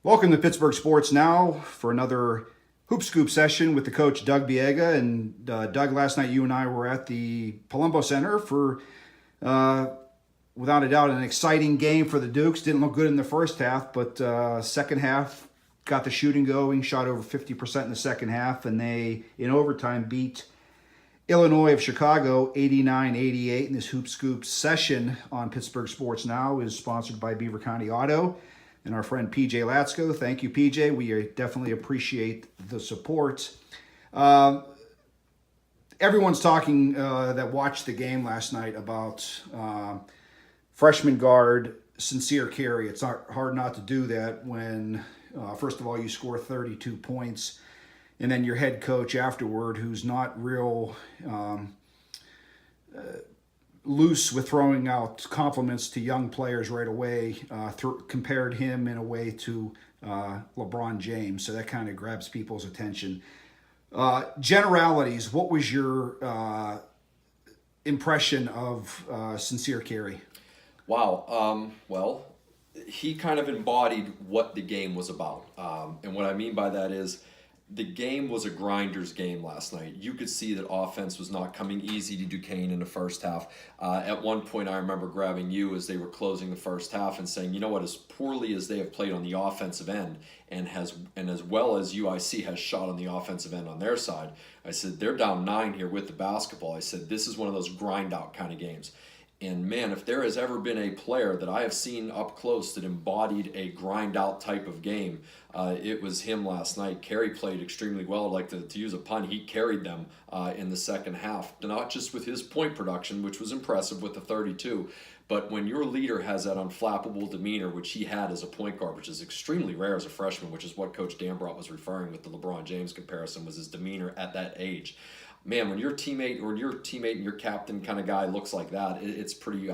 Welcome to Pittsburgh Sports Now for another Hoop Scoop session with the coach, Doug Biega. And Doug, last night you and I were at the Palumbo Center for, without a doubt, an exciting game for the Dukes. Didn't look good in the first half, but second half got the shooting going, shot over 50% in the second half, and they, in overtime, beat Illinois of Chicago 89-88. And this Hoop Scoop session on Pittsburgh Sports Now is sponsored by Beaver County Auto and our friend PJ Latsko. Thank you, PJ. We definitely appreciate the support. Everyone's talking that watched the game last night about freshman guard Sincere Carey. It's not hard not to do that when, first of all, you score 32 points, and then your head coach afterward, who's not real loose with throwing out compliments to young players right away, compared him in a way to LeBron James. So that kind of grabs people's attention. Generalities, what was your impression of Sincere Carey? Wow. Well, he kind of embodied what the game was about. And what I mean by that is the game was a grinder's game last night. You could see that offense was not coming easy to Duquesne in the first half. At one point, I remember grabbing you as they were closing the first half and saying, you know what, as poorly as they have played on the offensive end and as well as UIC has shot on the offensive end on their side, I said, they're down 9 here with the basketball. I said, this is one of those grind-out kind of games. And man, if there has ever been a player that I have seen up close that embodied a grind-out type of game, it was him last night. Carey played extremely well. I'd like to use a pun. He carried them in the second half, not just with his point production, which was impressive with the 32, but when your leader has that unflappable demeanor, which he had as a point guard, which is extremely rare as a freshman, which is what Coach Dambrot was referring with the LeBron James comparison, was his demeanor at that age. Man, when your teammate and your captain kind of guy looks like that, it's pretty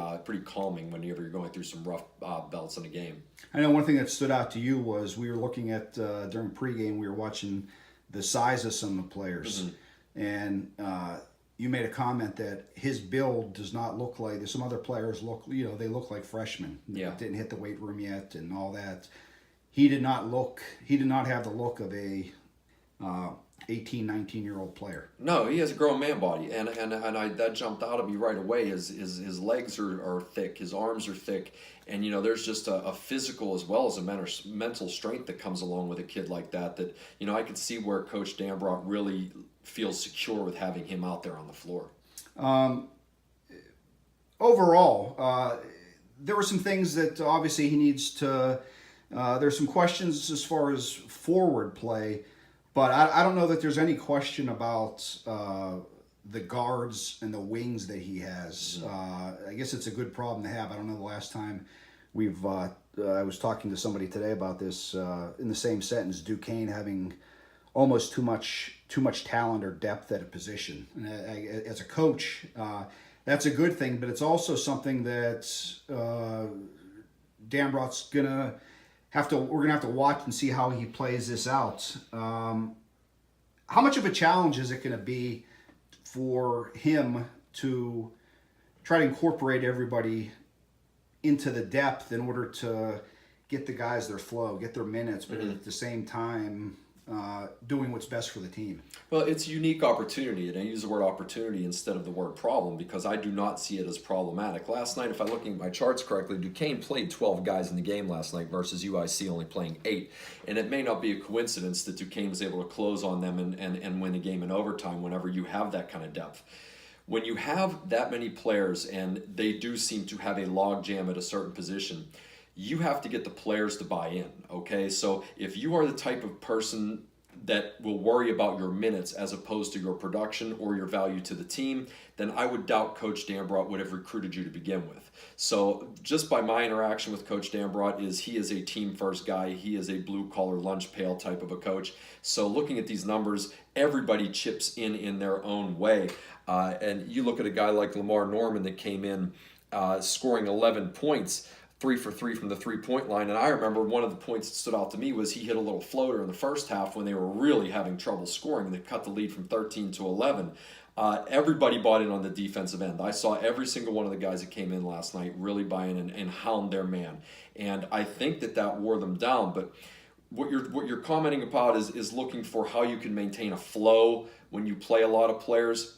calming whenever you're going through some rough belts in a game. I know one thing that stood out to you was we were looking at, during pregame, we were watching the size of some of the players. Mm-hmm. And you made a comment that his build does not look like, there's some other players they look like freshmen. Yeah. Didn't hit the weight room yet and all that. He did not have the look of a 18, 19-year-old player. No, he has a grown man body, and that jumped out at me right away. His legs are thick, his arms are thick, and there's just a physical as well as a mental strength that comes along with a kid like that. That I could see where Coach Dambrot really feels secure with having him out there on the floor. Overall, there were some things that obviously he needs to. There's some questions as far as forward play. But I don't know that there's any question about the guards and the wings that he has. I guess it's a good problem to have. I don't know the last time I was talking to somebody today about this in the same sentence, Duquesne having almost too much talent or depth at a position. And as a coach, that's a good thing, but it's also something that Dambrot's we're gonna have to watch and see how he plays this out. How much of a challenge is it gonna be for him to try to incorporate everybody into the depth in order to get the guys their flow, get their minutes, but at the same time doing what's best for the team? Well, it's a unique opportunity, and I use the word opportunity instead of the word problem because I do not see it as problematic. Last night, if I'm looking at my charts correctly, Duquesne played 12 guys in the game last night versus UIC only playing 8. And it may not be a coincidence that Duquesne was able to close on them and win the game in overtime whenever you have that kind of depth. When you have that many players and they do seem to have a log jam at a certain position, you have to get the players to buy in, okay? So if you are the type of person that will worry about your minutes as opposed to your production or your value to the team, then I would doubt Coach Dambrot would have recruited you to begin with. So just by my interaction with Coach Dambrot he is a team-first guy. He is a blue-collar lunch pail type of a coach. So looking at these numbers, everybody chips in their own way. And you look at a guy like Lamar Norman that came in scoring 11 points, 3 for 3 from the three-point line. And I remember one of the points that stood out to me was he hit a little floater in the first half when they were really having trouble scoring, and they cut the lead from 13 to 11. Everybody bought in on the defensive end. I saw every single one of the guys that came in last night really buy in and hound their man. And I think that wore them down. But what you're commenting about is looking for how you can maintain a flow when you play a lot of players.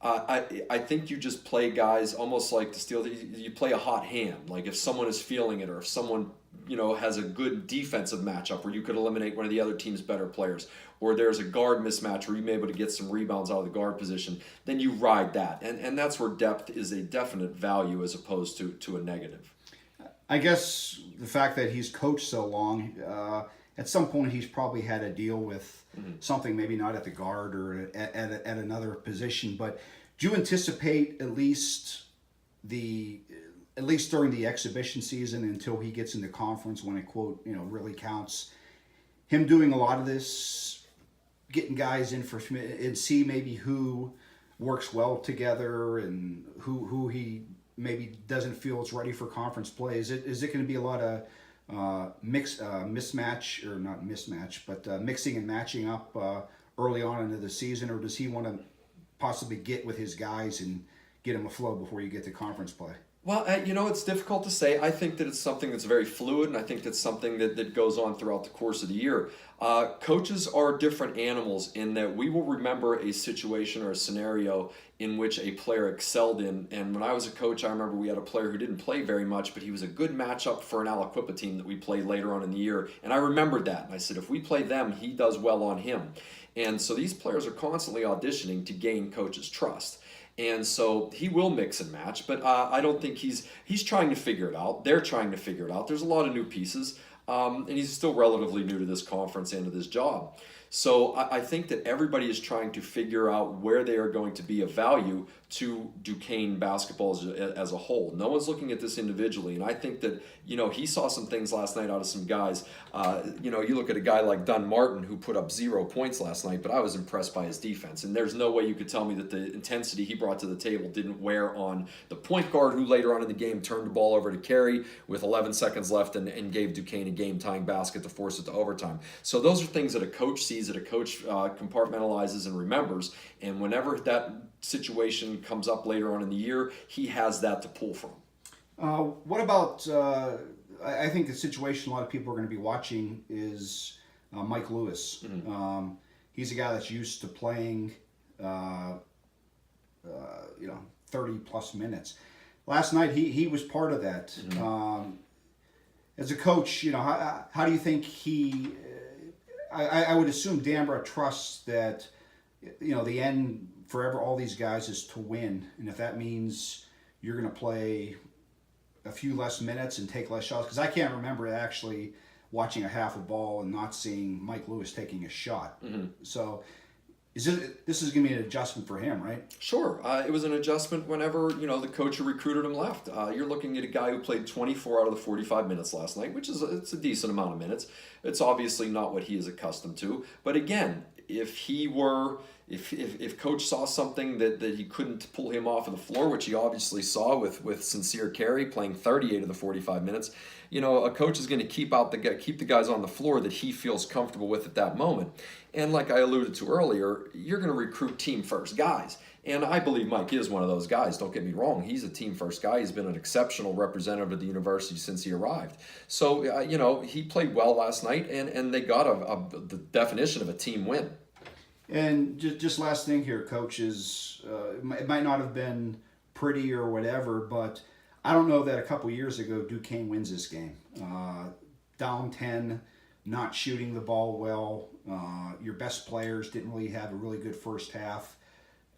I think you just play guys almost like the steel. You play a hot hand. Like if someone is feeling it, or if someone has a good defensive matchup where you could eliminate one of the other team's better players, or there's a guard mismatch where you may be able to get some rebounds out of the guard position, then you ride that, and that's where depth is a definite value as opposed to a negative. I guess the fact that he's coached so long, at some point he's probably had to deal with something, maybe not at the guard or at another position. But do you anticipate at least during the exhibition season until he gets into conference, when it quote really counts, him doing a lot of this, getting guys in for and see maybe who works well together and who he maybe doesn't feel is ready for conference play? Is it going to be a lot of mismatch, or not mismatch, but mixing and matching up early on into the season, or does he want to possibly get with his guys and get them afloat before you get to conference play? Well, it's difficult to say. I think that it's something that's very fluid, and I think that's something that goes on throughout the course of the year. Coaches are different animals in that we will remember a situation or a scenario in which a player excelled in. And when I was a coach, I remember we had a player who didn't play very much, but he was a good matchup for an Aliquippa team that we played later on in the year. And I remembered that. And I said, if we play them, he does well on him. And so these players are constantly auditioning to gain coaches' trust. And so he will mix and match, but I don't think he's trying to figure it out. They're trying to figure it out. There's a lot of new pieces, and he's still relatively new to this conference and to this job. So I think that everybody is trying to figure out where they are going to be of value to Duquesne basketball as a whole. No one's looking at this individually, and I think that he saw some things last night out of some guys. You look at a guy like Dunn Martin, who put up 0 points last night, but I was impressed by his defense, and there's no way you could tell me that the intensity he brought to the table didn't wear on the point guard, who later on in the game turned the ball over to Carey with 11 seconds left and gave Duquesne a game-tying basket to force it to overtime. So those are things that a coach sees, that a coach compartmentalizes and remembers, and whenever that situation comes up later on in the year, he has that to pull from. What about, I think the situation a lot of people are going to be watching is Mike Lewis. Mm-hmm. He's a guy that's used to playing 30 plus minutes. Last night he was part of that. Mm-hmm. As a coach, how do you think he, I would assume Dambrot trusts that, the end forever, all these guys, is to win. And if that means you're going to play a few less minutes and take less shots, because I can't remember actually watching a half a ball and not seeing Mike Lewis taking a shot. Mm-hmm. So this is going to be an adjustment for him, right? Sure. It was an adjustment whenever, the coach who recruited him left. You're looking at a guy who played 24 out of the 45 minutes last night, which is it's a decent amount of minutes. It's obviously not what he is accustomed to. But again, if coach saw something that he couldn't pull him off of the floor, which he obviously saw with Sincere Carey playing 38 of the 45 minutes, a coach is going to keep the guys on the floor that he feels comfortable with at that moment. And like I alluded to earlier, you're going to recruit team first guys. And I believe Mike is one of those guys. Don't get me wrong. He's a team first guy. He's been an exceptional representative of the university since he arrived. So, he played well last night, and they got the definition of a team win. And just last thing here, Coach, is it might not have been pretty or whatever, but I don't know that a couple years ago Duquesne wins this game. Down 10, not shooting the ball well. Your best players didn't really have a really good first half.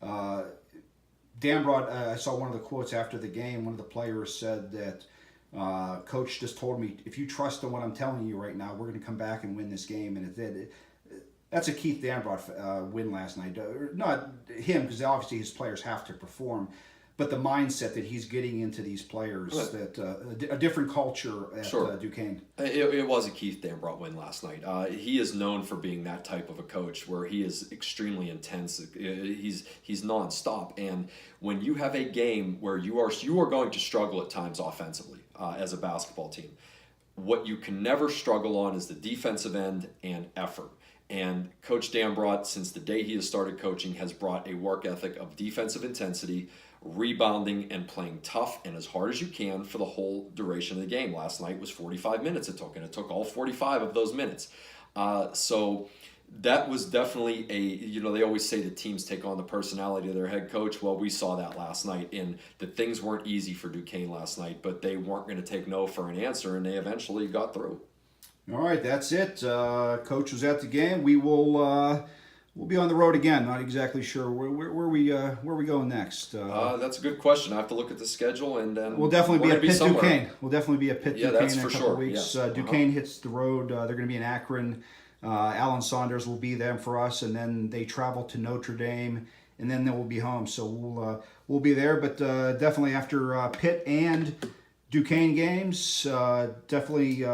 Dambrot, I saw one of the quotes after the game. One of the players said that Coach just told me, if you trust in what I'm telling you right now, we're going to come back and win this game, and it did. That's a Keith Dambrot win last night. Not him, because obviously his players have to perform, but the mindset that he's getting into these players, that a different culture at Duquesne. It was a Keith Dambrot win last night. He is known for being that type of a coach where he is extremely intense. He's nonstop, and when you have a game where you are going to struggle at times offensively as a basketball team, what you can never struggle on is the defensive end and effort. And Coach Dambrot, since the day he has started coaching, has brought a work ethic of defensive intensity, rebounding, and playing tough and as hard as you can for the whole duration of the game. Last night was 45 minutes it took, and it took all 45 of those minutes. So that was definitely they always say that teams take on the personality of their head coach. Well, we saw that last night, and that things weren't easy for Duquesne last night, but they weren't going to take no for an answer, and they eventually got through. All right, that's it. Coach was at the game. We'll be on the road again. Not exactly sure where we going next. That's a good question. I have to look at the schedule, and then we'll definitely be at Pitt somewhere. Duquesne. We'll definitely be at Pitt Duquesne that's in a for couple sure. weeks. Yes. Duquesne hits the road. They're going to be in Akron. Alan Saunders will be there for us, and then they travel to Notre Dame, and then they will be home. So we'll be there, but definitely after Pitt and Duquesne games, definitely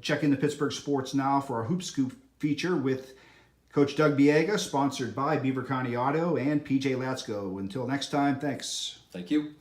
check into Pittsburgh Sports Now for our Hoop Scoop feature with Coach Doug Biega, sponsored by Beaver County Auto and PJ Latsko. Until next time, thanks. Thank you.